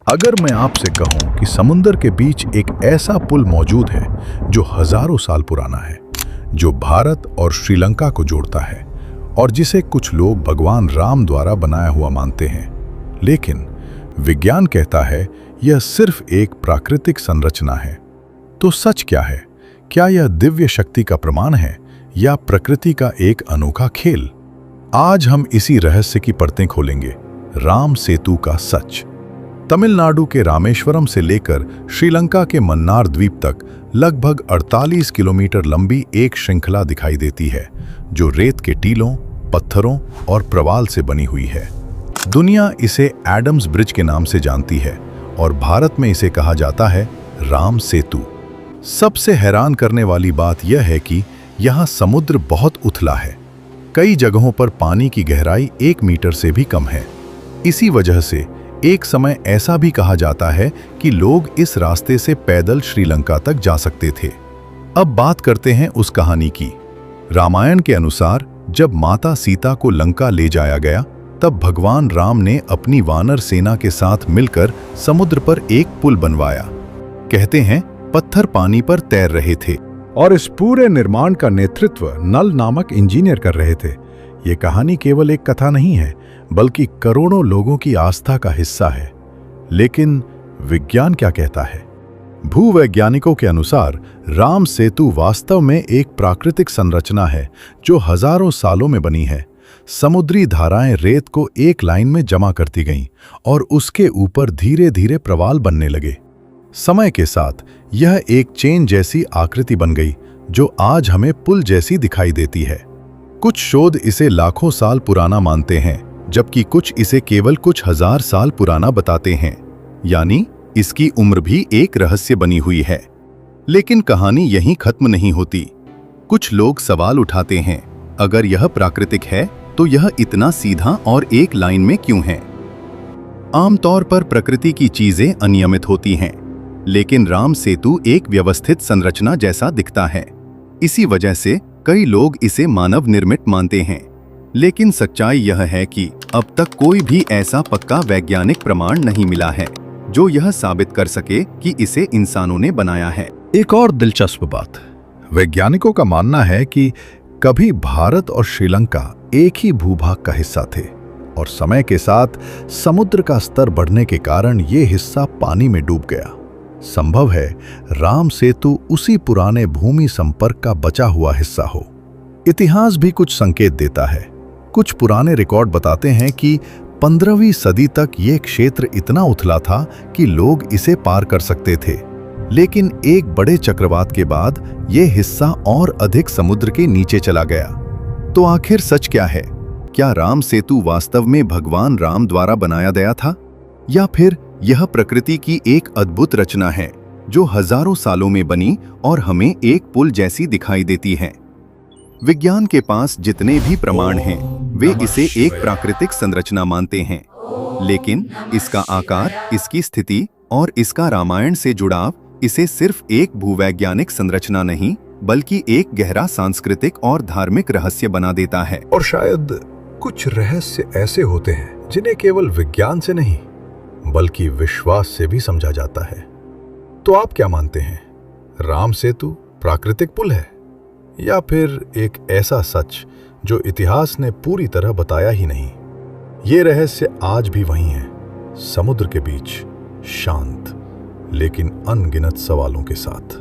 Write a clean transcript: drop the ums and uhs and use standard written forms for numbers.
अगर मैं आपसे कहूं कि समुद्र के बीच एक ऐसा पुल मौजूद है जो हजारों साल पुराना है, जो भारत और श्रीलंका को जोड़ता है और जिसे कुछ लोग भगवान राम द्वारा बनाया हुआ मानते हैं, लेकिन विज्ञान कहता है यह सिर्फ एक प्राकृतिक संरचना है, तो सच क्या है? क्या यह दिव्य शक्ति का प्रमाण है या प्रकृति का एक अनोखा खेल? आज हम इसी रहस्य की परतें खोलेंगे। राम सेतु का सच। तमिलनाडु के रामेश्वरम से लेकर श्रीलंका के मन्नार द्वीप तक लगभग 48 किलोमीटर लंबी एक श्रृंखला दिखाई देती है, जो रेत के टीलों, पत्थरों और प्रवाल से बनी हुई है। दुनिया इसे एडम्स ब्रिज के नाम से जानती है और भारत में इसे कहा जाता है राम सेतु। सबसे हैरान करने वाली बात यह है कि यहाँ समुद्र बहुत उथला है। कई जगहों पर पानी की गहराई 1 मीटर से भी कम है। इसी वजह से एक समय ऐसा भी कहा जाता है कि लोग इस रास्ते से पैदल श्रीलंका तक जा सकते थे। अब बात करते हैं उस कहानी की। रामायण के अनुसार जब माता सीता को लंका ले जाया गया, तब भगवान राम ने अपनी वानर सेना के साथ मिलकर समुद्र पर एक पुल बनवाया। कहते हैं पत्थर पानी पर तैर रहे थे और इस पूरे निर्माण का नेतृत्व नल नामक इंजीनियर कर रहे थे। ये कहानी केवल एक कथा नहीं है, बल्कि करोड़ों लोगों की आस्था का हिस्सा है। लेकिन विज्ञान क्या कहता है? भूवैज्ञानिकों के अनुसार राम सेतु वास्तव में एक प्राकृतिक संरचना है जो हजारों सालों में बनी है। समुद्री धाराएं रेत को एक लाइन में जमा करती गईं और उसके ऊपर धीरे धीरे प्रवाल बनने लगे। समय के साथ यह एक चेन जैसी आकृति बन गई, जो आज हमें पुल जैसी दिखाई देती है। कुछ शोध इसे लाखों साल पुराना मानते हैं, जबकि कुछ इसे केवल कुछ हजार साल पुराना बताते हैं। यानी इसकी उम्र भी एक रहस्य बनी हुई है। लेकिन कहानी यहीं खत्म नहीं होती। कुछ लोग सवाल उठाते हैं, अगर यह प्राकृतिक है तो यह इतना सीधा और एक लाइन में क्यों है? आमतौर पर प्रकृति की चीजें अनियमित होती हैं, लेकिन राम सेतु एक व्यवस्थित संरचना जैसा दिखता है। इसी वजह से कई लोग इसे मानव निर्मित मानते हैं। लेकिन सच्चाई यह है कि अब तक कोई भी ऐसा पक्का वैज्ञानिक प्रमाण नहीं मिला है जो यह साबित कर सके कि इसे इंसानों ने बनाया है। एक और दिलचस्प बात, वैज्ञानिकों का मानना है कि कभी भारत और श्रीलंका एक ही भूभाग का हिस्सा थे और समय के साथ समुद्र का स्तर बढ़ने के कारण ये हिस्सा पानी में डूब गया। संभव है राम सेतु उसी पुराने भूमि संपर्क का बचा हुआ हिस्सा हो। इतिहास भी कुछ संकेत देता है। कुछ पुराने रिकॉर्ड बताते हैं कि 15वीं सदी तक ये क्षेत्र इतना उथला था कि लोग इसे पार कर सकते थे। लेकिन एक बड़े चक्रवात के बाद ये हिस्सा और अधिक समुद्र के नीचे चला गया। तो आखिर सच क्या है? क्या राम सेतु वास्तव में भगवान राम द्वारा बनाया गया था, या फिर यह प्रकृति की एक अद्भुत रचना है जो हजारों सालों में बनी और हमें एक पुल जैसी दिखाई देती है? विज्ञान के पास जितने भी प्रमाण हैं, वे इसे एक प्राकृतिक संरचना मानते हैं। लेकिन इसका आकार, इसकी स्थिति और इसका रामायण से जुड़ाव इसे सिर्फ एक भूवैज्ञानिक संरचना नहीं, बल्कि एक गहरा सांस्कृतिक और धार्मिक रहस्य बना देता है। और शायद कुछ रहस्य ऐसे होते हैं जिन्हें केवल विज्ञान से नहीं, बल्कि विश्वास से भी समझा जाता है। तो आप क्या मानते हैं? राम सेतु प्राकृतिक पुल है, या फिर एक ऐसा सच जो इतिहास ने पूरी तरह बताया ही नहीं? ये रहस्य आज भी वही है, समुद्र के बीच, शांत लेकिन अनगिनत सवालों के साथ।